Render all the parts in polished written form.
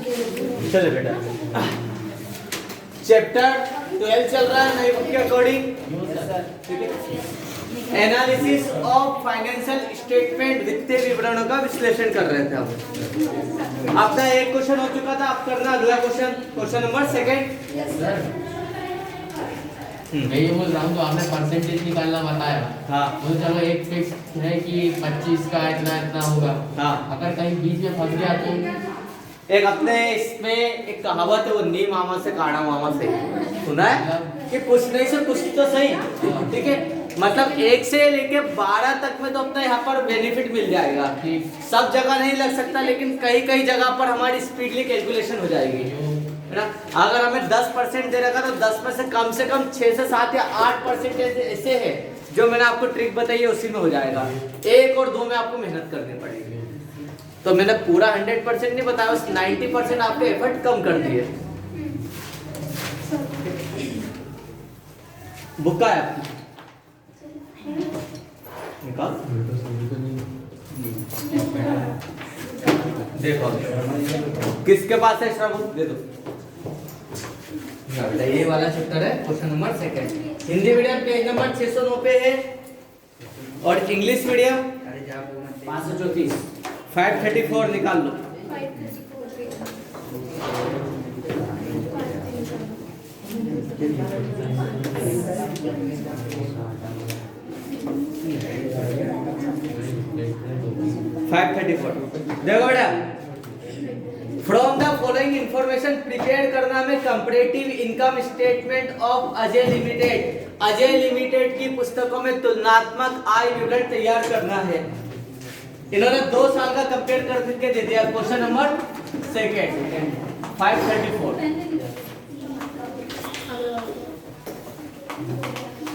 चले बेटा, चैप्टर 12 चल रहा है नई बुक के अकॉर्डिंग। ठीक है, एनालिसिस ऑफ फाइनेंशियल स्टेटमेंट, वित्तीय विवरणों का विश्लेषण कर रहे थे हम। आपका एक क्वेश्चन हो चुका था, आप करना अगला क्वेश्चन नंबर 2। मैं ये बोल रहा हूँ, तो आपने परसेंटेज निकालना बताया। हाँ। तो चलो एक फिक्स है कि 25 का इतना इतना होगा। हाँ। अगर कहीं बीच में फंस गया तो एक अपने इसमें एक कहावत है, वो नी मामा से काढ़ा मामा से, सुना है कि कुछ नहीं से कुछ तो सही। ठीक है, मतलब 1 से लेके 12 तक में तो अपना यहाँ पर बेनिफिट मिल जाएगा। सब जगह नहीं लग सकता, लेकिन कई कई जगह पर हमारी स्पीडली कैलकुलेशन हो जाएगी, है ना। अगर हमें 10% दे रखा तो 10 में से कम 6 से 7 या 8% ऐसे है जो मैंने आपको ट्रिक बताई है, उसी में हो जाएगा। 1 और 2 में आपको मेहनत करनी पड़ेगी। तो मैंने पूरा 100% नहीं बताया, बस 90% आपके एफर्ट कम कर दिए। बुक का है आपकी, निकाल देखो किसके पास है, श्रवण दे दो। ये वाला चैप्टर है, question number 2। Hindi medium page number 609 पे है, और इंग्लिश मीडियम 534 534 निकाल लो। 534 देखो बेटा, from the following information prepare करना में comparative income statement of Ajay limited. Ajay limited की पुस्तकों में तुलनात्मक आय विवरण तैयार करना है। इन्होंने 2 साल का कंपेयर करके दे दिया। Question number 2 534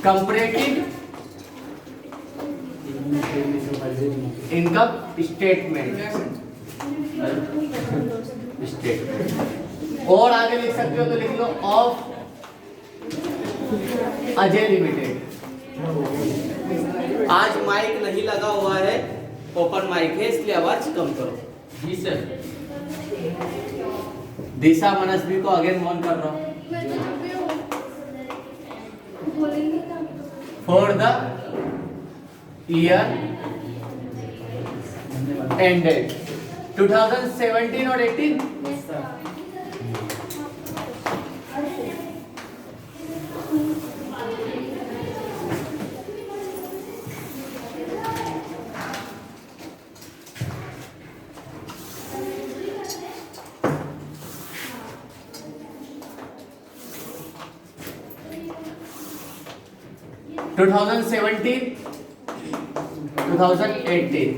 comparative income statement. और आगे लिख सकते हो तो लिख लो ऑफ अजय लिमिटेड। आज माइक नहीं लगा हुआ है, ओपन माइक है, इसलिए आवाज कम करो। जी सर। दिशा मनस्वी को अगेन ऑन कर रहा हूं। फॉर द ईयर एंडेड 2017 और 18 2017 2018।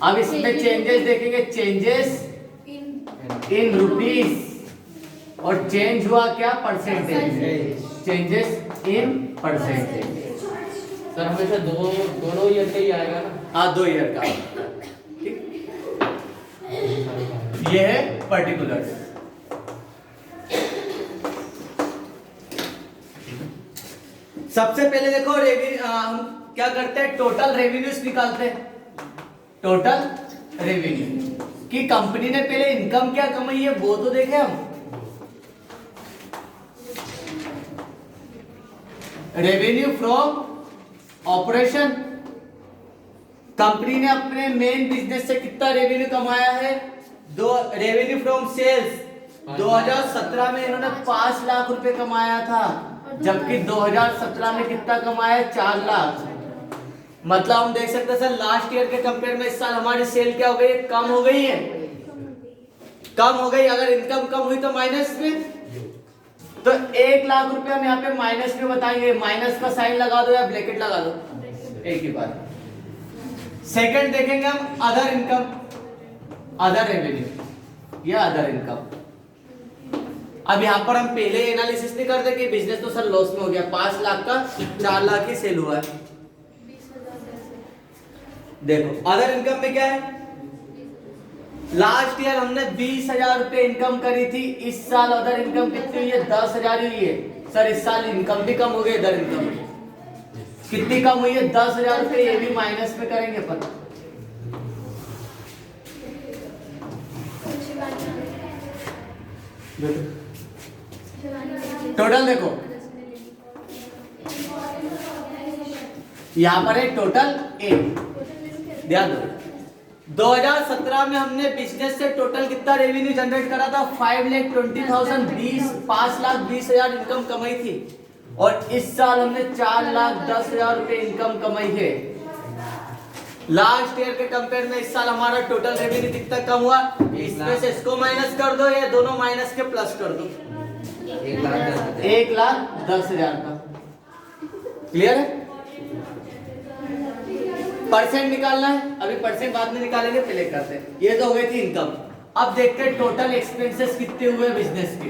अब इसमें चेंजेस देखेंगे, चेंजेस इन रुपीस, और चेंज हुआ क्या, percentage. Changes in percentage. Sir हमेशा दोनों ईयर का ही आएगा ना? हाँ, 2 ईयर का। ठीक, ये है पर्टिकुलर। सबसे पहले देखो हम क्या करते हैं, टोटल रेवेन्यूज निकालते हैं। टोटल रेवेन्यू कि कंपनी ने पहले इनकम क्या कमाई है वो तो देखे हम। रेवेन्यू फ्रॉम ऑपरेशन, कंपनी ने अपने मेन बिजनेस से कितना रेवेन्यू कमाया है। रेवेन्यू फ्रॉम सेल्स 2017 में इन्होंने 5 लाख रुपए कमाया था, जबकि 2017 में कितना कमाया, 4 लाख। मतलब हम देख सकते हैं सर, लास्ट ईयर के कंपेयर में इस साल हमारी सेल क्या हो गई, कम हो गई है, कम हो गई। अगर इनकम कम हुई तो माइनस में, तो 1 लाख रुपए हम यहाँ पे माइनस में बताएंगे। माइनस का साइन लगा दो या ब्रैकेट लगा दो, एक ही बात। सेकंड देखेंगे हम अदर इनकम, अदर रेवेन्यू या अदर इनकम। अब यहाँ पर हम पहले एनालिसिस नहीं करते कि बिजनेस तो सर लॉस में हो गया, 5 लाख का 4 लाख ही सेल हुआ है। देखो अदर इनकम में क्या है, लास्ट ईयर हमने 20,000 रुपए इनकम करी थी, इस साल अदर इनकम कितनी हुई है, 10,000 हुई है। सर इस साल इनकम भी कम हो गई, अदर इनकम कितनी कम हुई है, 10,000 रुपए। ये भी माइनस में करेंगे अपन। टोटल देखो, यहाँ पर है टोटल ए। ध्यान दो, 2017 में हमने बिजनेस से टोटल कितना रेवेन्यू जनरेट करा था? 5,20,000, 5,20,000 इनकम कमाई थी। और इस साल हमने 4,10,000 रुपए इनकम कमाई है। लास्ट ईयर के कंपेयर में इस साल हमारा टोटल रेवेन्यू कितना कम हुआ? इसमें से इसको माइनस कर दो, या दोनों माइनस के प्लस कर दो, 1,10,000 का। क्लियर है? परसेंट निकालना है, अभी परसेंट बाद में निकालेंगे, पहले करते हैं। ये तो हो गई थी इनकम। अब देखते हैं टोटल एक्सपेंसेस कितने हुए बिजनेस के।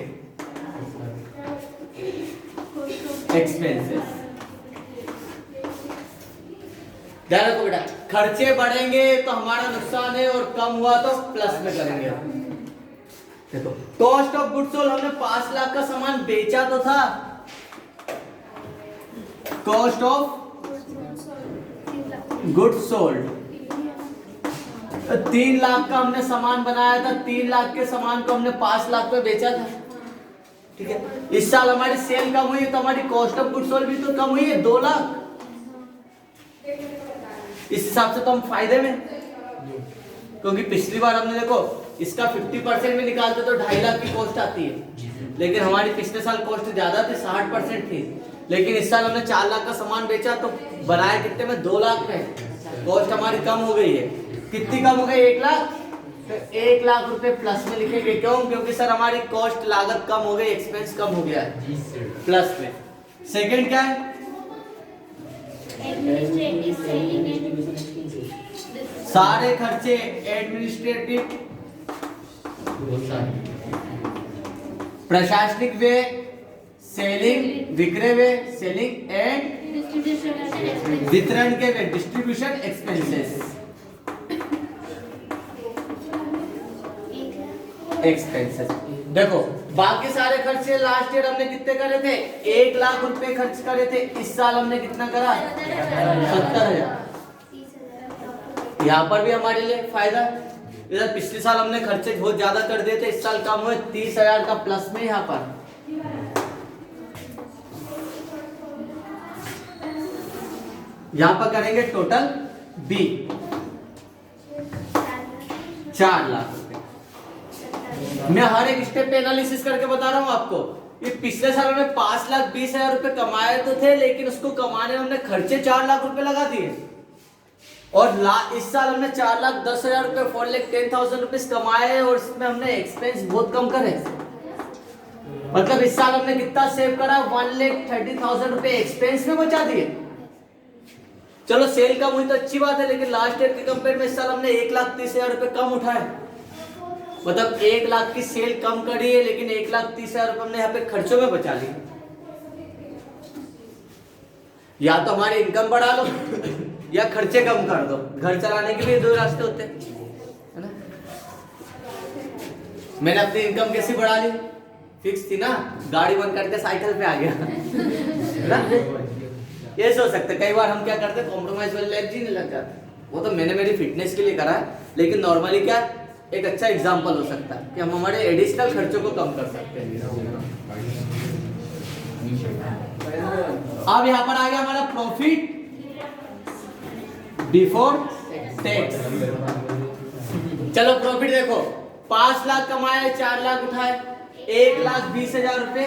एक्सपेंसेस ध्यान रखो बेटा, खर्चे बढ़ेंगे तो हमारा नुकसान है, और कम हुआ तो प्लस में करेंगे। देखो, कॉस्ट ऑफ गुड्स सोल्ड, हमने 5 लाख का सामान बेचा तो था। Cost of goods sold, 3 lakh का हमने सामान बनाया था, 3 लाख के सामान को हमने 5 लाख में बेचा था। ठीक है, इस साल हमारी सेल कम हुई तो हमारी कॉस्ट ऑफ गुड्स सोल्ड भी तो कम हुई है, 2 लाख। इस हिसाब से तो हम फायदे में, क्योंकि पिछली बार हमने देखो इसका 50% में निकालते तो 2.5 लाख की कॉस्ट आती है, लेकिन हमारी पिछले साल कॉस्ट ज्यादा थी, 60% थी। लेकिन इस साल हमने 4 लाख का सामान बेचा तो बनाया कितने में? 2 लाख में। कॉस्ट हमारी कम हो गई है। कितनी कम हो गई? 1 लाख। तो 1 लाख रुपए प्लस में लिखेंगे। क्यों? क्योंकि सर हमारी कॉस्ट लागत कम हो गई, एक्सपेंस कम हो गया है, प्लस में। सेकंड क्या है? सारे खर्चे एडमिनिस्ट्रेटिव, प्रशासनिक वे, सेलिंग, विक्रय वे, सेलिंग एंड वितरण के वे, डिस्ट्रीब्यूशन एक्सपेंसेस। देखो, बाकी सारे खर्चे लास्ट ईयर हमने कितने करे थे? 1 लाख रुपए खर्च करे थे। इस साल हमने कितना करा? 70,000। यहाँ पर भी हमारे लिए फायदा। इधर पिछले साल हमने खर्चे बहुत ज्यादा कर दिए थे, इस साल कम हुए, 30,000 का प्लस में। यहाँ पर करेंगे टोटल बी 4 लाख रुपए। मैं हर एक स्टेप पे एनालिसिस करके बता रहा हूं आपको। ये पिछले साल हमने 5,20,000 रुपए कमाए तो थे, लेकिन उसको कमाने में हमने खर्चे 4 लाख रुपए लगा दिए। और इस साल हमने 4,10,000 रुपए, 4,10,000 रुपीज कमाए, और इसमें हमने एक्सपेंस बहुत कम करे। मतलब इस साल हमने कितना सेव करा? 1,30,000 रुपए एक्सपेंस में बचा दिए। चलो सेल कम हुई तो अच्छी बात है, लेकिन लास्ट ईयर के कंपेयर में इस साल हमने 1,30,000 रुपए कम उठाए। मतलब 1 लाख की सेल कम करी है, लेकिन 1,30,000 रुपए हमने यहाँ पे खर्चों में बचा ली। या तो हमारी इनकम बढ़ा लो या खर्चे कम कर दो। घर चलाने के लिए 2 रास्ते होते हैं, है ना। मैंने अपनी इनकम कैसी बढ़ा ली? फिक्स थी ना, गाड़ी बंद करके साइकिल पे आ गया, है ना। ये सोच सकते, कई बार हम क्या करते, कॉम्प्रोमाइज वाली लाइफ जीने लग जाते। वो तो मैंने मेरी फिटनेस के लिए करा है, लेकिन नॉर्मली क्या एक अच्छा एग्जांपल हो सकता है कि हम हमारे एडिशनल खर्चों को कम कर सकते हैं। अब यहाँ पर आ गया हमारा प्रॉफिट बिफोर टैक्स। चलो प्रॉफिट देखो, 5 लाख कमाए, 4 लाख उठाए, 1,20,000 रुपए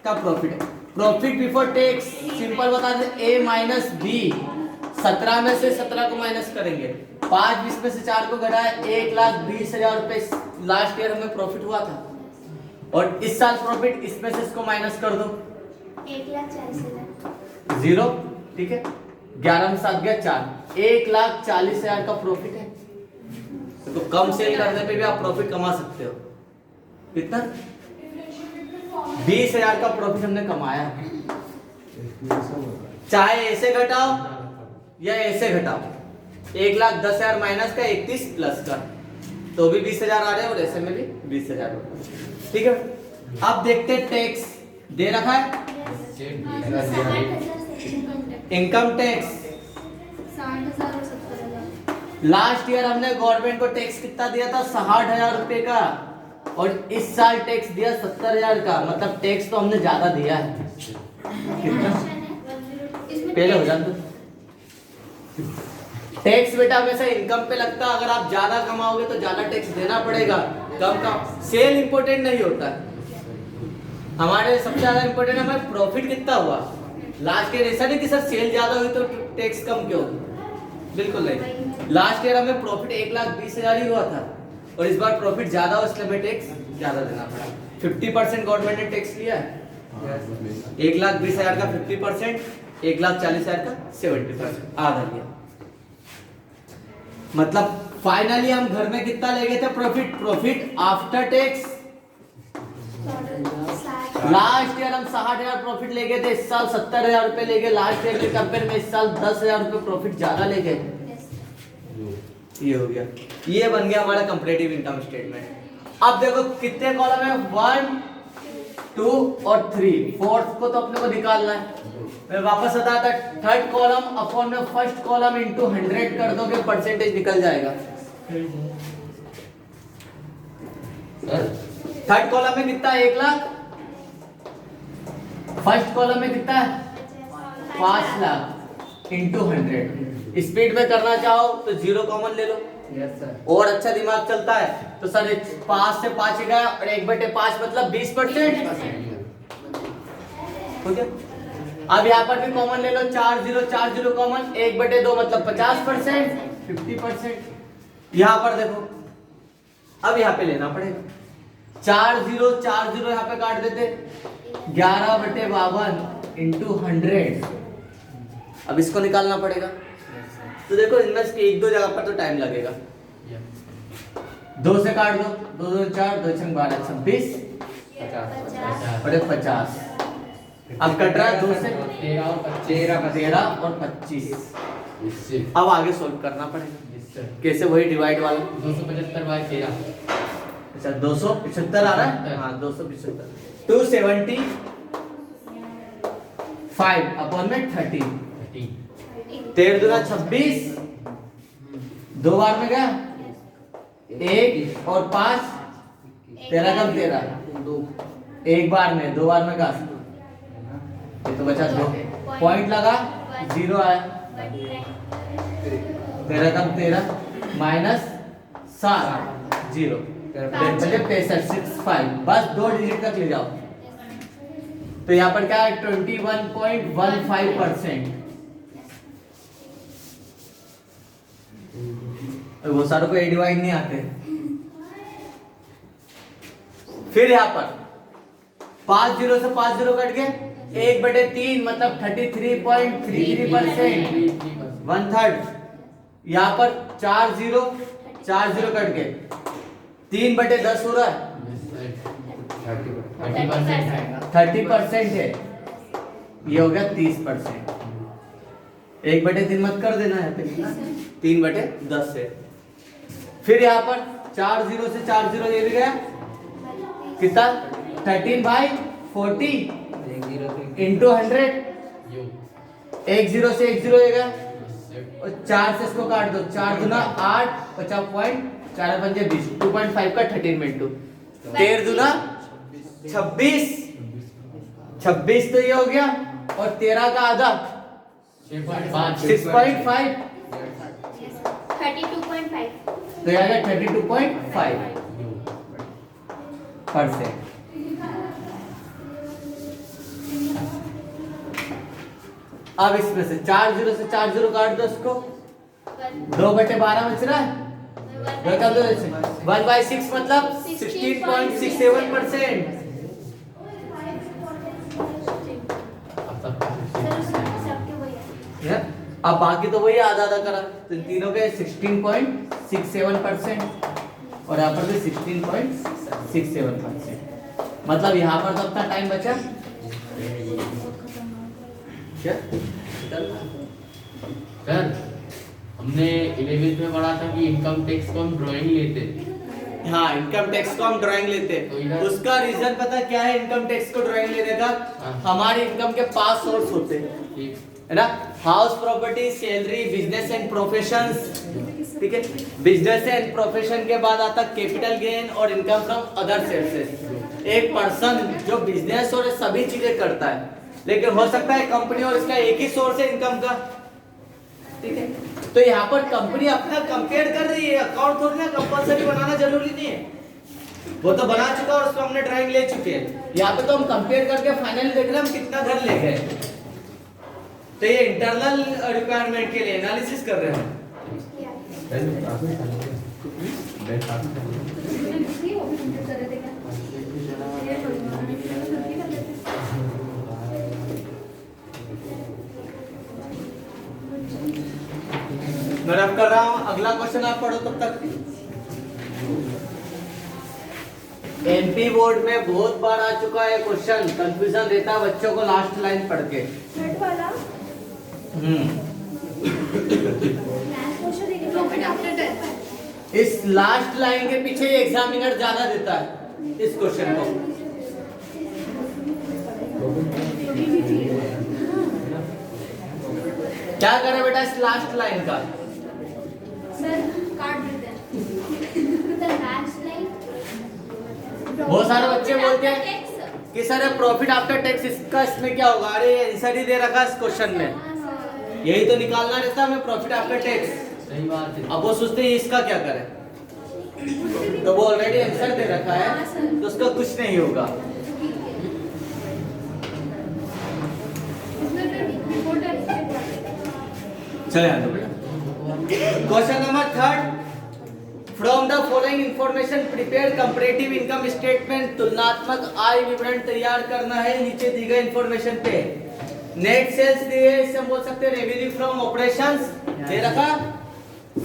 का प्रॉफिट है। प्रॉफिट बिफोर टैक्स सिंपल बता दें, ए माइनस बी। 17 में से 17 को माइनस करेंगे, 5 20 में से 4 को घटाए, 1,20,000 रुपए लास्ट ईयर हमें प्रॉफिट हुआ था। और इस साल प्रॉफिट, इसमें से इसको माइनस कर दो, 1,40,000 0। ठीक है, 11 में 7 गया 4, 1,40,000 का प्रॉफिट है। तो कम सेल करने पे भी आप प्रॉफिट कमा सकते हो। कितना? 20,000 का प्रॉफिट हमने कमाया। चाहे ऐसे घटाओ या ऐसे घटाओ, 1,10,000 माइनस का 31 प्लस का, तो भी 20,000 आ रहे हैं, और ऐसे में भी 20,000। ठीक है, अब देखते हैं टैक्स दे रखा है। इनकम टैक्स 60,000 और 70,000। लास्ट ईयर हमने गवर्नमेंट को टैक्स कितना दिया था? 60,000 रुपए का। और इस साल टैक्स दिया 70,000 का, मतलब टैक्स तो हमने ज्यादा दिया है। कितना पहले हो जाता टैक्स बेटा हमेशा इनकम पे लगता है, अगर आप ज्यादा कमाओगे तो ज्यादा टैक्स देना पड़ेगा, कम का सेल इंपॉर्टेंट नहीं होता है हमारे लिए। सबसे ज्यादा इंपॉर्टेंट है हमें प्रॉफिट कितना हुआ लास्ट ईयर। ऐसा नहीं कि सर सेल ज्यादा हुई तो टैक्स कम क्यों, बिल्कुल नहीं। लास्ट ईयर हमें प्रॉफिट 1,20,000 ही हुआ था और इस बार प्रॉफिट ज्यादा हो इसलिए हमें टैक्स ज्यादा देना पड़ा। 50% गवर्नमेंट ने टैक्स लिया है, 1,20,000 का 50%, 1,40,000 का 70% आधा लिया। मतलब फाइनली हम घर में कितना ले गए थे profit after tax. Last year हम 60,000 प्रॉफिट ले गए थे, इस साल 70,000 रुपए ले गए। लास्ट ईयर के कंपेयर में इस साल 10,000 रुपए प्रॉफिट ज्यादा ले गए। ये हो गया, ये बन गया हमारा कंपैरेटिव इनकम स्टेटमेंट। अब देखो कितने कॉलम है, 1, 2 और 3, फोर्थ को तो अपने को निकालना है। मैं वापस बताता, थर्ड कॉलम अपॉन में फर्स्ट कॉलम इनटू 100 कर दोगे परसेंटेज निकल जाएगा। थर्ड कॉलम में कितना है, 1,00,000। फर्स्ट कॉलम में कितना है, 5 लाख इंटू 100। स्पीड में करना चाहो तो 0 कॉमन ले लो। Yes sir. और अच्छा दिमाग चलता है तो सर 5 से 5 गया और 1/5 मतलब 20%। हो गया। अब यहाँ पर भी कॉमन ले लो, 4 0 कॉमन, 1/2 मतलब 50%, 50%। यहाँ पर देखो, अब यहाँ पे लेना पड़ेगा 4 0 यहाँ पे काट देते, 11/52 इंटू 100। अब इसको निकालना पड़ेगा। तो देखो इनमें से एक दो जगह पर तो टाइम लगेगा। 2 से काट दो, 2 2 4, 2 6 12, 26 बटे 50। अब कट रहा है 2 से 13 और 25। अब आगे सोल्व करना पड़ेगा। कैसे, वही डिवाइड वाला 275/13। अच्छा 275 आ रहा है। हाँ 275, 275 अपॉन में 30। 13 दूना 26, 2 बार में गया 1 और 5, 13 कम 13, 1 बार में 2 बार में का ये तो बचा 2 पॉइंट लगा 0 आया। 13 कम 13 माइनस 7 0 65, बस 2 डिजिट तक ले जाओ। तो यहाँ पर क्या है 21.15%। वो सारों को डिवाइड नहीं आते। फिर यहाँ पर 5 0 से 5 0 कट गए, 1/3 मतलब 33.33%, 1/3। यहाँ पर 4 0 कट गए, 3/10 हो रहा है, 30% है। ये हो गया 30%। 1/3 मत कर देना है, 3/10 है। फिर यहाँ पर 4 0 से 4 0 ये भी गया, कितना 13/40 इंटू 100। 1 0 से 1 0 ये गया और 4 से इसको काट दो, 4 दूना 8, 50 4 पंजे 20, 2.5 का 13 में 2, 13 दूना 26 तो ये हो गया और 13 का आधा 6.5 32.5। तो ये आ गया 32.5%। अब इसमें से 4 0 से 4 0 काट दो, इसको 2/12 बच रहा है, 1/6 मतलब 16.67%। अब बाकी तो वही आधा आधा करा, तो तीनों के 16.67% और यहाँ पर भी 16.67%। मतलब यहाँ पर तो अपना टाइम बचा क्या सर। हमने 11th में पढ़ा था कि इनकम टैक्स को हम ड्राइंग लेते। हाँ इनकम टैक्स को हम ड्राइंग लेते हैं। उसका रीजन पता क्या है इनकम टैक्स को ड्राइंग लेने का? हमारे इनकम के 5 सोर्स होते हैं, है ना? House property, salary, business and professions, ठीक है। बिजनेस एंड प्रोफेशन के बाद आता कैपिटल गेन और इनकम फ्रॉम अदर सोर्सेज। एक पर्सन जो बिजनेस और सभी चीजें करता है, लेकिन हो सकता है कंपनी और इसका एक ही सोर्स है इनकम का, ठीक है। तो यहाँ पर कंपनी अपना कंपेयर कर रही है, अकाउंट थोड़ी ना कंपलसरी बनाना जरूरी नहीं है, वो तो बना चुका और उसको हमने ड्राइंग ले चुके हैं। यहाँ पे तो हम कंपेयर करके फाइनली देख रहे हैं हम कितना घर ले गए। तो ये इंटरनल रिक्वायरमेंट के लिए एनालिसिस कर रहे हैं। मैं रब कर रहा हूं, अगला क्वेश्चन आप पढ़ो तब तक। एमपी बोर्ड में बहुत बार आ चुका है क्वेश्चन, कंफ्यूजन रहता है बच्चों को लास्ट लाइन पढ़ के। थर्ड वाला प्रॉफिट आफ्टर टैक्स। इस लास्ट लाइन के पीछे एग्जामिनर ज्यादा देता है इस क्वेश्चन को। क्या करे बेटा इस लास्ट लाइन का? सर काट देते हैं। बहुत सारे बच्चे बोलते हैं कि सर प्रॉफिट आफ्टर टैक्स इसका इसमें क्या होगा? अरे आंसर ही दे रखा है इस क्वेश्चन में, यही तो निकालना रहता है हमें प्रॉफिट आफ्टर टैक्स। सही बात है। अब वो सोचते हैं इसका क्या करें, तो वो ऑलरेडी आंसर दे रखा है तो उसका कुछ नहीं होगा। चले question number third, from the following information prepare comparative income statement. तुलनात्मक आय विवरण तैयार करना है नीचे दी गई इंफॉर्मेशन पे। नेट सेल्स दिए, इसे हम बोल सकते हैं रेवेन्यू फ्रॉम ऑपरेशंस दे रखा।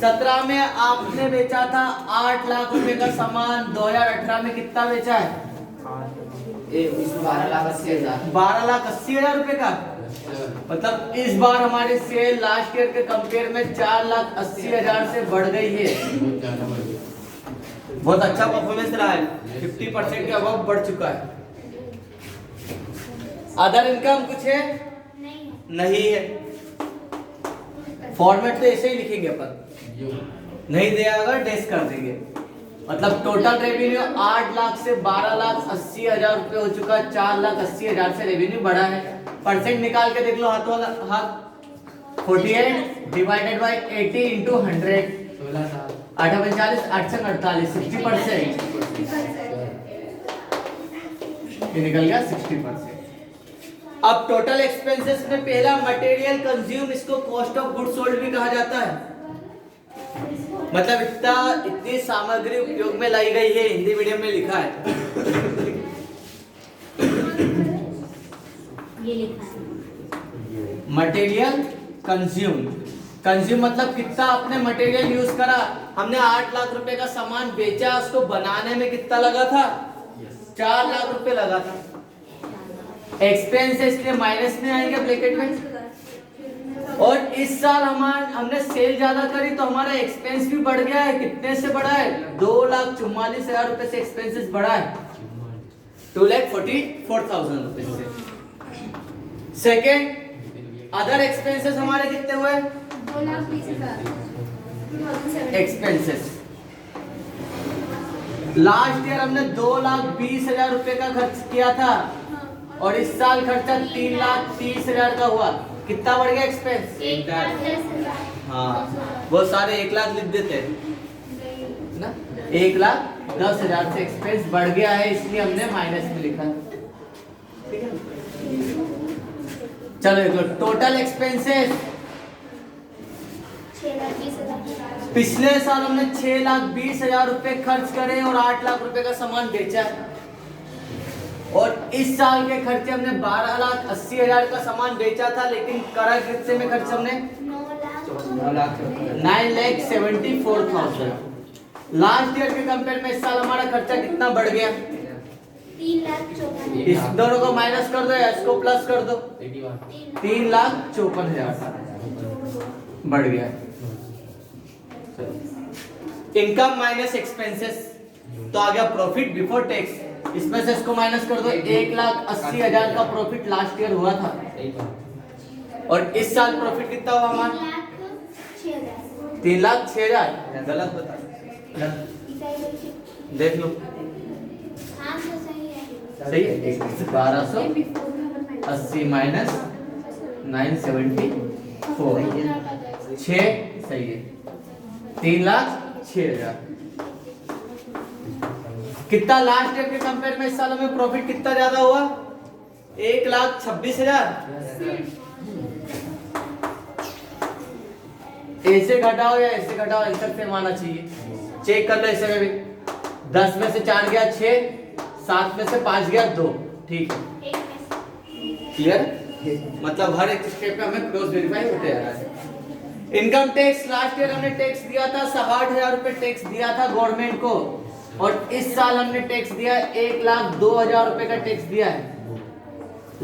17 में आपने बेचा था 8 लाख रुपए का सामान, 2018 में कितना बेचा है? 12,80,000। 12,80,000 रुपए का। मतलब इस बार हमारी सेल लास्ट ईयर के कंपेयर में 4,80,000 से बढ़ गई है। बहुत अच्छा परफॉर्मेंस रहा है, 50% के अबव बढ़ चुका है। अदर इनकम कुछ है? नहीं है। फॉर्मेट तो ऐसे ही लिखेंगे अपन, नहीं दिया अगर डेस कर देंगे। मतलब टोटल रेवेन्यू 8 लाख से 12,80,000 रुपए हो चुका है, 4,80,000 से रेवेन्यू बढ़ा है। परसेंट निकाल के देख लो, हाथ वाला हाथ 48 डिवाइडेड बाय 80 इंटू 100, 845 848 60%। ये निकल गया 60%। अब टोटल एक्सपेंसेस में पहला मटेरियल कंज्यूम, इसको कॉस्ट ऑफ गुड्स सोल्ड भी कहा जाता है। मतलब इतनी सामग्री उपयोग में लाई गई है, हिंदी मीडियम में लिखा है। ये लिखा है मटेरियल कंज्यूम, कंज्यूम मतलब कितना आपने मटेरियल यूज करा। हमने 8 लाख रुपए का सामान बेचा, उसको बनाने में कितना लगा था? 4 लाख रुपए लगा था। एक्सपेंसेस के माइनस में आएंगे ब्रैकेट में। और इस साल हमने सेल ज्यादा करी तो हमारा एक्सपेंस भी बढ़ गया है। कितने से बढ़ा है? 2,44,000 रुपए से एक्सपेंसेस बढ़ा है, 2,44,000 रुपए से। सेकेंड, अदर एक्सपेंसेस हमारे कितने हुए? 2,20,000 एक्सपेंसेस लास्ट ईयर हमने 2,20,000 रुपए का खर्च किया था और इस साल खर्चा 3,30,000 का हुआ। कितना बढ़ गया एक्सपेंस? 1,10,000। हाँ, वो सारे 1 लाख लिख देते हैं ना, 1,10,000 से एक्सपेंस बढ़ गया है, इसलिए हमने माइनस में लिखा। ठीक है, चलो देखो टोटल एक्सपेंसेस। 6,20,000। पिछले साल हमने 6,20,000 रुपए खर्च करे और 8 लाख रुपए का सामान बेचा है। और इस साल के खर्चे हमने 12,80,000 का सामान बेचा था, लेकिन करा कितने में खर्च हमने? 9,74,000। लास्ट ईयर के कंपेयर में इस साल हमारा खर्चा कितना बढ़ गया? 3,54,000। इस दोनों को माइनस कर दो या इसको प्लस कर दो, 3,54,000 बढ़ गया। इनकम माइनस एक्सपेंसेस तो आ गया प्रॉफिट बिफोर टैक्स। इसमें से इसको माइनस कर दो, 1,80,000 का प्रॉफिट लास्ट ईयर हुआ था और इस साल प्रॉफिट कितना हुआ हमारा? 3,06,000 गलत बता देख लो हाँ तो सही है। सही है 1280 माइनस 974 6 सही है 3,06,000 कितना लास्ट ईयर के कंपेयर में इस साल में प्रॉफिट कितना ज्यादा हुआ 1,26,000 ऐसे घटाओ या ऐसे घटाओ आंसर सेम आना चाहिए चेक कर लो ऐसे में भी 10 में से 4 गया 6 7 में से 5 गया 2 ठीक है एक में से क्लियर मतलब हर एक स्टेप पे हमें क्रॉस वेरीफाई होते जा रहा है इनकम टैक्स लास्ट ईयर हमने टैक्स दिया था 60,000 रुपए टैक्स दिया था गवर्नमेंट को और इस साल हमने टैक्स दिया 1,02,000 रुपए का टैक्स दिया है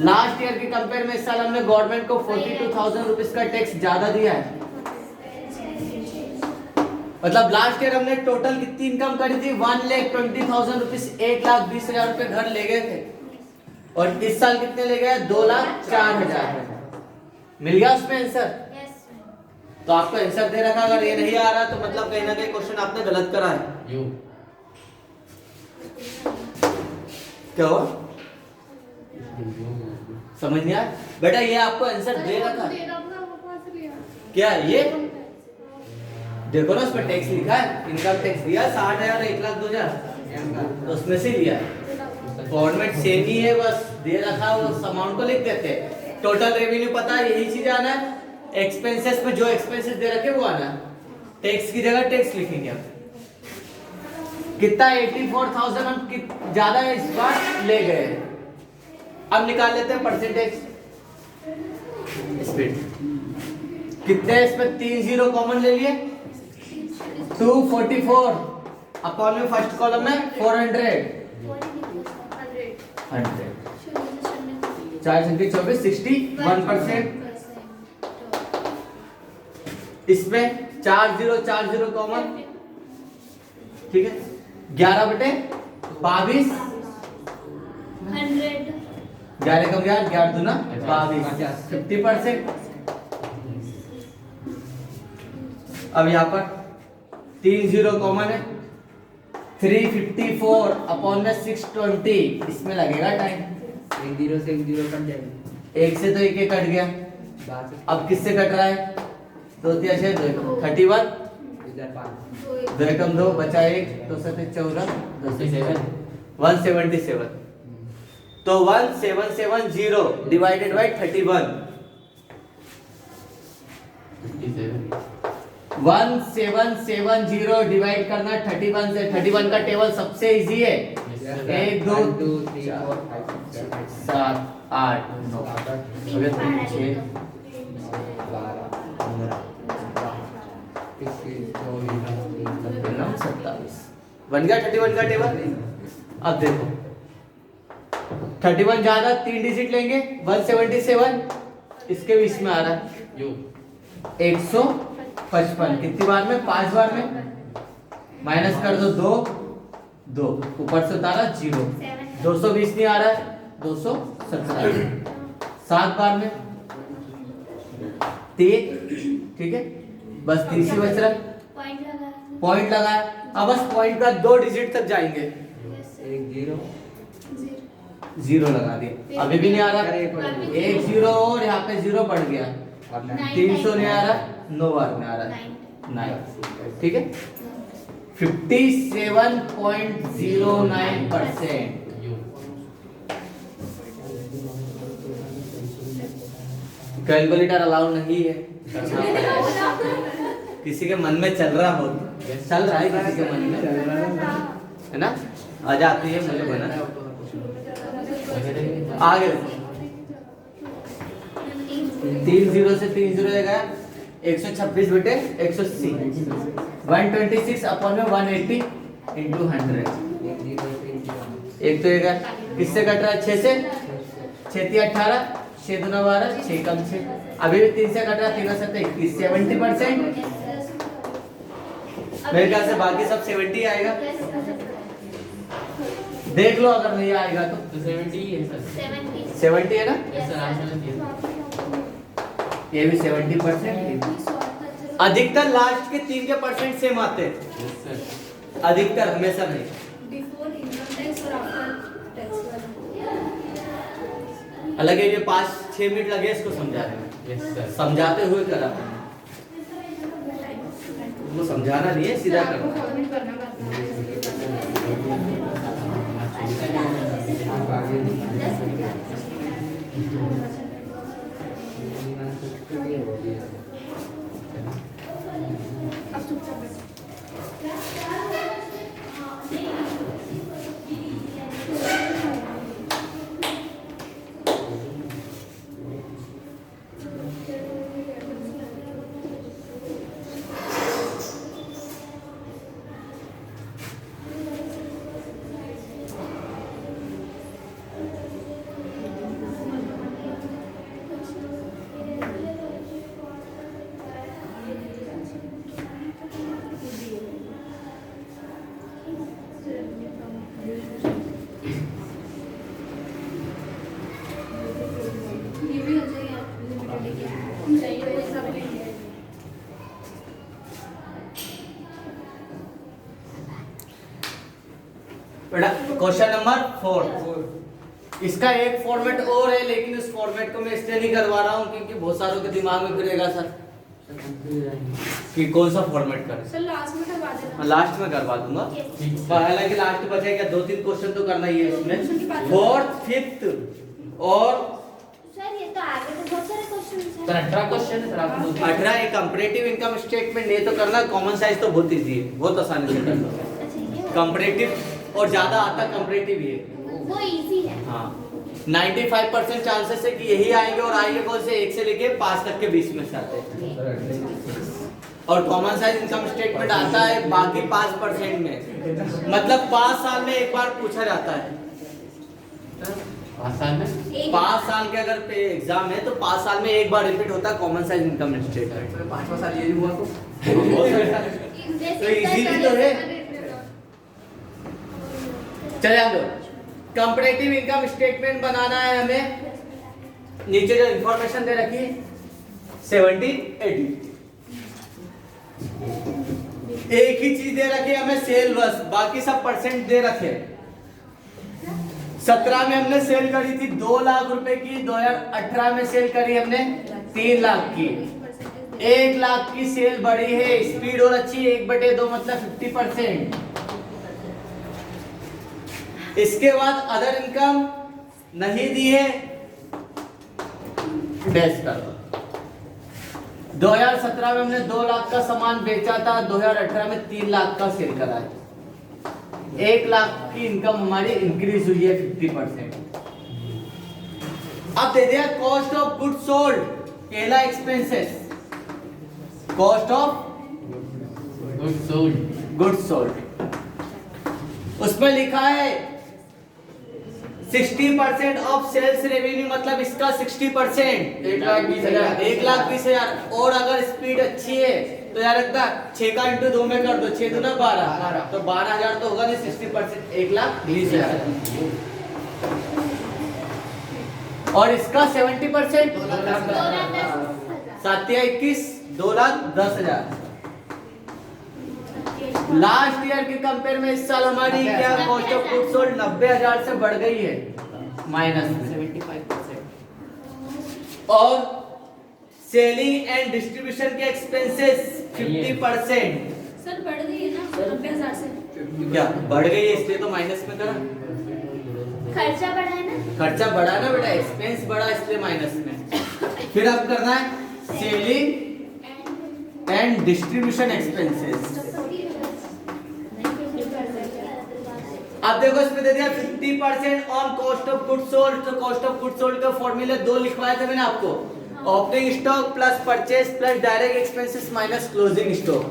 लास्ट ईयर के कंपेयर में इस साल हमने गवर्नमेंट को 42,000 रुपीज का टैक्स ज्यादा दिया है मतलब लास्ट ईयर हमने टोटल कितनी इनकम करी थी 1,20,000 रुपीज 1,20,000 रुपए घर ले गए थे और इस साल कितने ले गए 2,04,000 मिल गया उसमें आंसर यस तो आपको आंसर दे रखा अगर ये नहीं आ रहा तो मतलब कहीं ना कहीं क्वेश्चन आपने गलत करा है यू क्या हुआ समझ नहीं आया बेटा ये आपको आंसर दे रखा क्या ये देखो ना उसमें टैक्स लिखा है इनकम टैक्स दिया 60,000 1,02,000 तो उसमें से लिया गवर्नमेंट सेम ही है बस दे रखा है उस अमाउंट को लिख देते हैं टोटल रेवेन्यू पता है यही चीज आना है एक्सपेंसेस में जो एक्सपेंसेस दे रखे वो आना है टैक्स की जगह टैक्स लिखेंगे हम कितना 84,000 हम ज्यादा इस बार ले गए अब निकाल लेते हैं परसेंटेज स्पीड कितने इसमें 3 जीरो कॉमन ले लिए 244 अपॉन में फर्स्ट कॉलम में 400 4 संख्या 24 61% इसमें 4 जीरो कॉमन ठीक है 11 बटे 22 11 कम 11 दूना 22 50% अब यहाँ पर 3 जीरो कॉमन है 354 अपॉन में 620 इसमें लगेगा टाइम 1 0 से 1 0 कट जाएगा एक से तो एक कट गया अब किससे कट रहा है 2 3 6 2 31 इधर 5 2 एकम 2 बचा 1 2 7 14 177 तो 1770 डिवाइडेड बाय 31 1770 डिवाइड करना 31 से 31 का टेबल सबसे इजी है 1 2 3 4 5 7 8 9 अगर 3 6 27 बन गया 31 का टेबल अब देखो 31 ज्यादा 3 डिजिट लेंगे 177 इसके बीच में आ रहा है यू 155 कितनी बार में 5 बार में माइनस कर दो 2 ऊपर से उतारा 0 220 नहीं आ रहा है 217 7 बार में 3 ठीक है बस 30 ही बच रहा है पॉइंट लगाया अब बस पॉइंट का 2 डिजिट तक जाएंगे 0 लगा दिए अभी भी नहीं आ रहा 1 0 और यहाँ पे 0 बढ़ गया 300 नहीं आ रहा 9 बार में आ रहा है 9 ठीक है 57.09% कैलकुलेटर अलाउ नहीं है किसी के मन में चल रहा हो चल रहा है किसी के मन में है ना आ जाती है मुझे बना आगे 3 0 से 3 0 देगा 126 बटे 180 126 अपॉन में 180 इंटू 100 एक तो एक किससे कट रहा है 6 से 6 3 18 6 2 12 6 कम 6 अभी भी 3 से कट रहा है 3 7 21 70% मेरे ख्याल से बाकी सब 70 आएगा देख लो अगर नहीं आएगा तो 70 है सर 70 है ना सर आंसर दिया ये भी 70% अधिकतर लास्ट के 3 के परसेंट सेम आते हैं, यस सर। अधिकतर, हमेशा नहीं। बिफोर इनकम टैक्स और आफ्टर टैक्स वाला। हालांकि ये 5-6 मिनट लगे इसको समझाने में, यस सर। समझाते हुए करा, वो समझाना नहीं है, सीधा आपको करना। फॉर्मेट करना पड़ता है अब चुपचाप बैठो। ये भी हो जाएगा लिमिटेड के चाहिए तो सब लेंगे। क्वेश्चन नंबर 4, इसका एक फॉर्मेट और है, लेकिन उस फॉर्मेट को मैं इसलिए नहीं करवा रहा हूँ क्योंकि बहुत सारों के दिमाग में फिरेगा सर कि कौन सा फॉर्मेट करें। सर लास्ट में करवा देना। लास्ट में करवा दूंगा, हालांकि लास्ट बचेगा, 2-3 क्वेश्चन तो करना ही है इसमें, 4th 5th और सर ये तो आगे तो बहुत सारे क्वेश्चन हैं। सर 18 क्वेश्चन है सर, आपको 18 एक कंपैरेटिव इनकम स्टेटमेंट ये तो करना, कॉमन साइज तो बहुत इजी है, बहुत आसानी से कर लो। अच्छा ये कंपैरेटिव और ज्यादा आता कंपैरेटिव ही है। वो इजी है। हाँ 95% चांसेस है कि यही आएंगे, और आएंगे कौन से 1 से लेके 5 तक के बीच में से आते हैं। और कॉमन साइज इनकम स्टेटमेंट आता है बाकी 5% में, मतलब 5 साल में एक बार पूछा जाता है। आसान है। 5 साल के अगर एग्जाम है तो 5 साल में एक बार रिपीट होता है कॉमन साइज इनकम स्टेटमेंट। 5वां साल ये हुआ तो तो इजी भी तो है। चलिए हम लोग कंपैरेटिव इनकम स्टेटमेंट बनाना है हमें। नीचे जो इंफॉर्मेशन दे रखी है 70-80, एक ही चीज दे रखी है हमें, सेल बस, बाकी सब परसेंट दे रखे। 17 में हमने सेल करी थी 2 लाख रुपए की, 2018 में सेल करी हमने 3 लाख की। 1 लाख की सेल बढ़ी है, स्पीड और अच्छी, 1/2 मतलब 50%। इसके बाद अदर इनकम नहीं दी है, डैश कर दो। 2017 में हमने 2 लाख का सामान बेचा था, 2018 में 3 लाख का सेल करा है। 1 लाख की इनकम हमारी इंक्रीज हुई है 50%। अब दे दिया कॉस्ट ऑफ गुड सोल्ड, पहला expenses, cost of good sold. उसमें लिखा है 60% ऑफ सेल्स रेवेन्यू, मतलब इसका 60%, 1,20,000, 1,20,000। और अगर स्पीड अच्छी है तो यार रखता 6 का इंटू 2 में कर दो, 6 दूना 12, तो 12,000 तो होगा नहीं, 60% 1,20,000। और इसका 70% 7 या 21, 2,10,000। लास्ट ईयर के कंपेयर में इस साल हमारी क्या कॉस्ट ऑफ गुड्स सोल्ड 90,000 से बढ़ गई है, माइनस 75%। और सेलिंग एंड डिस्ट्रीब्यूशन के एक्सपेंसेस 50%। सर बढ़ गई है ना 90,000 से। क्या बढ़ गई है, इसलिए तो माइनस में करा। खर्चा बढ़ा है ना। खर्चा बढ़ा ना बेटा, एक्सपेंस बढ़ा इसलिए माइनस में। फिर अब करना है सेलिंग एंड डिस्ट्रीब्यूशन एक्सपेंसेस। अब देखो इसमें दे दिया 50% on cost of goods sold. तो कॉस्ट ऑफ गुड्स सोल्ड के फॉर्मूले 2 लिखवाए थे मैंने आपको, opening stock plus purchase plus direct expenses minus closing stock.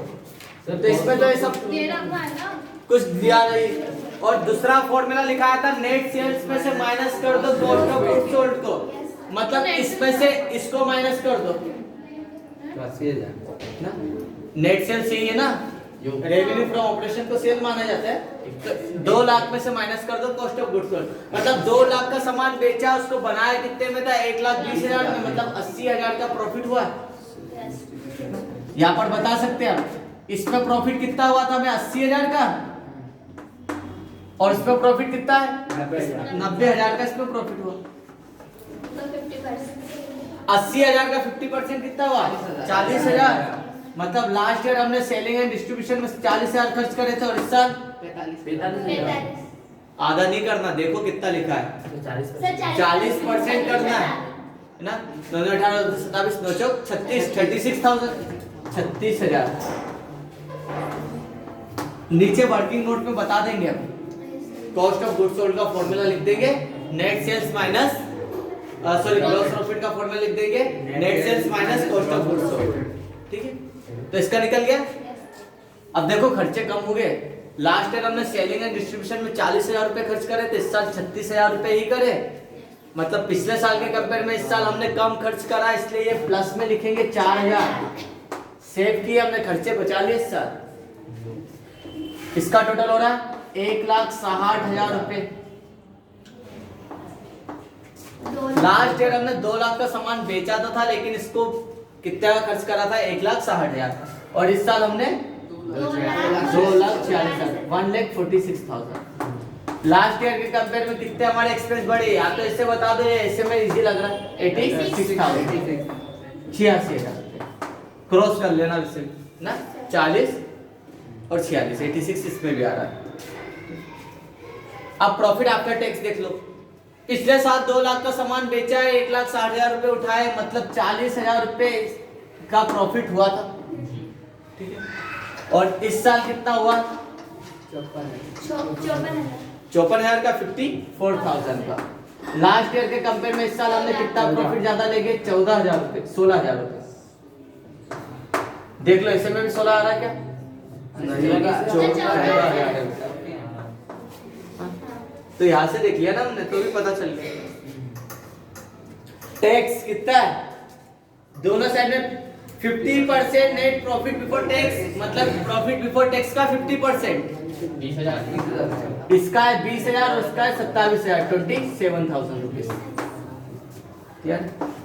तो इसमें तो ये सब ये रखा है ना। कुछ दिया नहीं। और दूसरा फॉर्मूला लिखाया था नेट सेल्स में से माइनस कर दो कॉस्ट ऑफ गुड्स सोल्ड को, मतलब इसमें से इसको माइनस कर दो ना। नेट सेल्स यही है ना, रेवेन्यू फ्रॉम ऑपरेशन को सेल माना जाता है। तो 2 लाख में से माइनस कर दो कॉस्ट ऑफ गुड्स सोल्ड, मतलब 2 लाख का सामान बेचा, उसको बनाया कितने में था, 1,20,000 में, मतलब 80,000 का प्रॉफिट हुआ। यहाँ पर बता सकते हैं आप इसमें प्रॉफिट कितना हुआ था हमें 80,000 का, और इसमें प्रॉफिट कितना है 90,000 का इसमें प्रॉफिट हुआ। तो 50%। 80,000 का 50% कितना हुआ 40,000। मतलब लास्ट ईयर हमने सेलिंग एंड डिस्ट्रीब्यूशन में 40,000 खर्च करे थे और इस साल 45। आधा नहीं करना, देखो कितना लिखा है तो 40 सर 40% करना है ना। 9 18 27 9 चौक 36 36,000 36,000। नीचे वर्किंग नोट में बता देंगे हम, कॉस्ट ऑफ गुड्स सोल्ड का फॉर्मूला लिख देंगे, net sales minus sorry gross profit का फॉर्मूला लिख देंगे, net sales minus cost of goods sold. ठीक है, तो इसका निकल गया। अब देखो खर्चे कम हो गए। लास्ट ईयर हमने सेलिंग एंड डिस्ट्रीब्यूशन में 40,000 रुपए खर्च करे थे, इस साल 36,000 रुपए ही करे। मतलब पिछले साल के कंपेयर में इस साल हमने कम खर्च करा, इसलिए ये प्लस में लिखेंगे 4,000 सेव किए हमने, खर्चे बचा लिए इस साल। इसका टोटल हो रहा है 1,60,000 रुपए। लास्ट ईयर हमने 2 लाख का सामान बेचा तो था, लेकिन इसको कितना का खर्च करा था 1,60,000, और इस साल हमने 2,40,000 1,46,000। लास्ट ईयर के कंपेयर में कितने हमारे एक्सपेंस बढ़े, या तो इससे बता दो, ऐसे में इजी लग रहा है 86,000 86,000 क्रॉस कर लेना इससे ना, 40 और 46 86 इसमें भी आ रहा है। अब प्रॉफिट आफ्टर टैक्स देख लो, पिछले साल 2 लाख का सामान बेचा है, 1,60,000 रुपए उठाए, मतलब 40,000 रुपए का प्रॉफिट हुआ था। ठीक है, और इस साल कितना हुआ 54,000 का 54,000 का। लास्ट ईयर के कंपेयर में इस साल हमने कितना प्रॉफिट ज्यादा ले गए 14,000 रुपए 16,000 रुपए। देख लो इसमें भी 16 आ रहा है क्या, तो यहाँ से देख लिया ना हमने, तो भी पता चल गया। टैक्स कितना है दोनों साइड में 50% नेट प्रॉफिट बिफोर टैक्स, मतलब प्रॉफिट बिफोर टैक्स का 50%। 20,000 इसका है 20,000 और इसका है 27,000 27,000 रुपीज।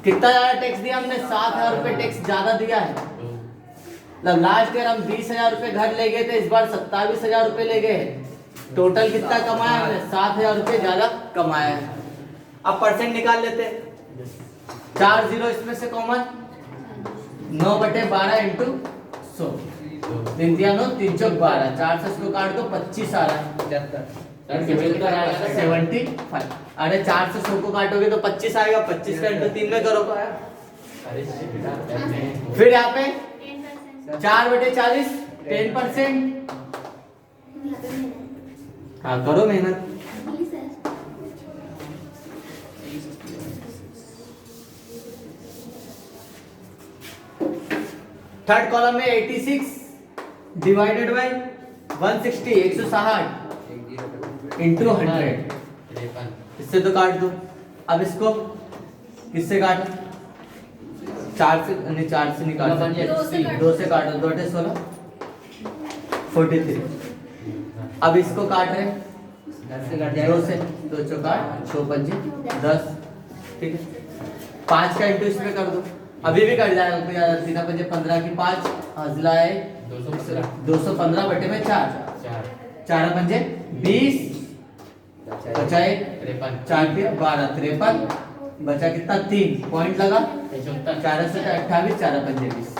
कितना ज्यादा टैक्स दिया हमने 7,000 रुपए टैक्स ज्यादा दिया है। मतलब लास्ट ईयर हम 20,000 रुपए घर ले गए थे, इस बार 27,000 रुपए ले गए। टोटल कितना कमाया हमने 7,000 रुपए ज्यादा कमाया है। अब परसेंट निकाल लेते, 4 जीरो इसमें से कॉमन, 9/12 इंटू 100 3 दिया 9 3 चौक 12, 4 से इसको काट दो 25 आ रहा है 75। अरे 4 से 100 को काटोगे तो 25 आएगा, 25 का इंटू 3 में करो। फिर यहाँ पे 4/40 10%। हाँ करो मेहनत। थर्ड कॉलम में 86 डिवाइडेड बाय 160 160 इंटू 100, इससे तो काट दो। अब इसको किससे काट, 4 से नहीं 4 से निकाल, 2 से काट दो, 2 16 43। अब इसको काट रहे 2 से 2 चौकाट 6 पंजे 10। ठीक है, 5 का इंटू इसमें कर दो, अभी भी कट जाएगा 3 पंजे 15 की 5 हाजिला है 215 बटे में 4 4 पंजे 20 बचाए 4 के 12 53 बचा कितना 3 पॉइंट लगा 4 से 28 4 पंजे 20।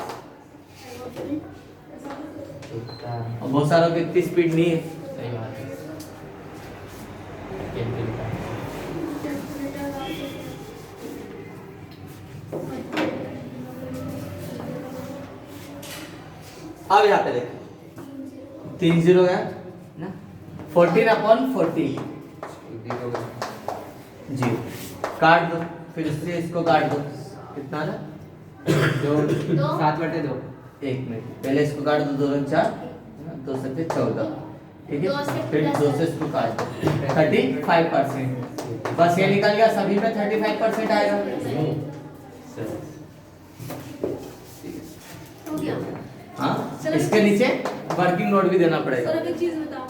बहुत सारों की इतनी स्पीड नहीं है। सही बात है। अब यहाँ पे देखो 3 जीरो है ना, 14/40 जी काट दो, फिर इससे इसको काट दो, कितना ना 7/2। 1 मिनट पहले इसको काट दो, 2 4 2 से 14। ठीक है, फिर 2 से इसको काट दो 35%। बस ये निकल गया, सभी में 35% आएगा। हो गया। हाँ, इसके नीचे वर्किंग नोट भी देना पड़ेगा। सर अब एक चीज बताओ,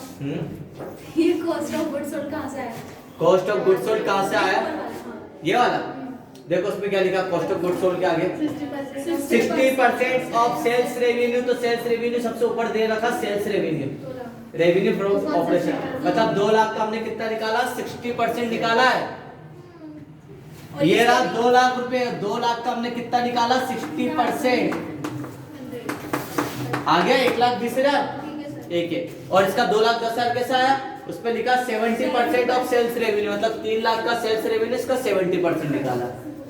ये कॉस्ट ऑफ गुड्स सोल्ड कहाँ से आया? कॉस्ट ऑफ गुड्स सोल्ड कहाँ से आया, ऊपर वाला, हाँ। ये वाला देखो उसमें क्या लिखा, कॉस्ट ऑफ गुड्स सोल्ड के आगे 60%। 60% ऑफ सेल्स रेवेन्यू, तो सेल्स रेवेन्यू सबसे ऊपर दे रखा, sales revenue, revenue from operation, मतलब 2 लाख का हमने कितना निकाला, 60% निकाला है। ये रहा 2 लाख रुपए, 2 लाख का हमने कितना निकाला, 60%। आ गया 1,20,000, ठीक है सर। एक है। और इसका 2,10,000 कैसा आया, उस पे लिखा 70% ऑफ सेल्स रेवेन्यू, मतलब 3 लाख का सेल्स रेवेन्यू, इसका 70% निकाला,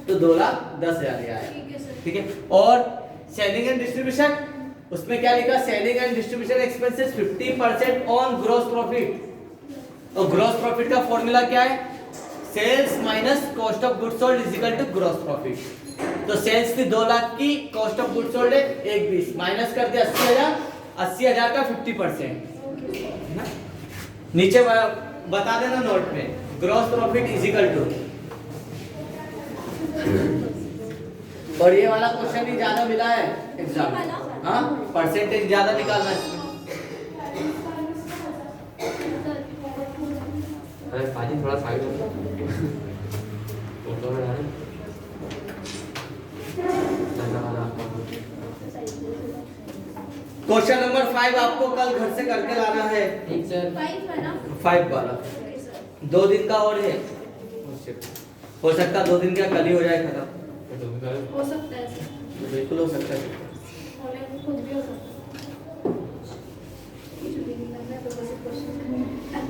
तो 2,10,000 आया। ठीक है सर। ठीक है। और सेलिंग एंड डिस्ट्रीब्यूशन, उसमें क्या लिखा, selling and distribution expenses 50% on gross profit. और ग्रॉस प्रॉफिट का फॉर्मूला क्या है, sales minus cost of goods sold is equal to gross profit. तो सेल्स थी 2 लाख की, कॉस्ट ऑफ गुड्स सोल्ड है 1,20, माइनस कर दिया 80,000, 80,000 का 50%। नीचे बता देना नोट में, gross profit is equal to, और ये वाला क्वेश्चन ही ज्यादा मिला है एग्जाम में, हाँ परसेंटेज ज्यादा निकालना है इसमें। अरे पाजी थोड़ा साइड हो, फोटो में डालें। क्वेश्चन नंबर 5 आपको कल घर से करके लाना है, ठीक सर। 5 है ना? 5 वाला, 2 दिन का और है, हो सकता 2 दिन का कल ही हो जाए खत्म, हो सकता है सर। बिल्कुल हो सकता है। ऑनलाइन खुद भी हो सकता है। कुछ भी नहीं करना है तो बस क्वेश्चन करना है।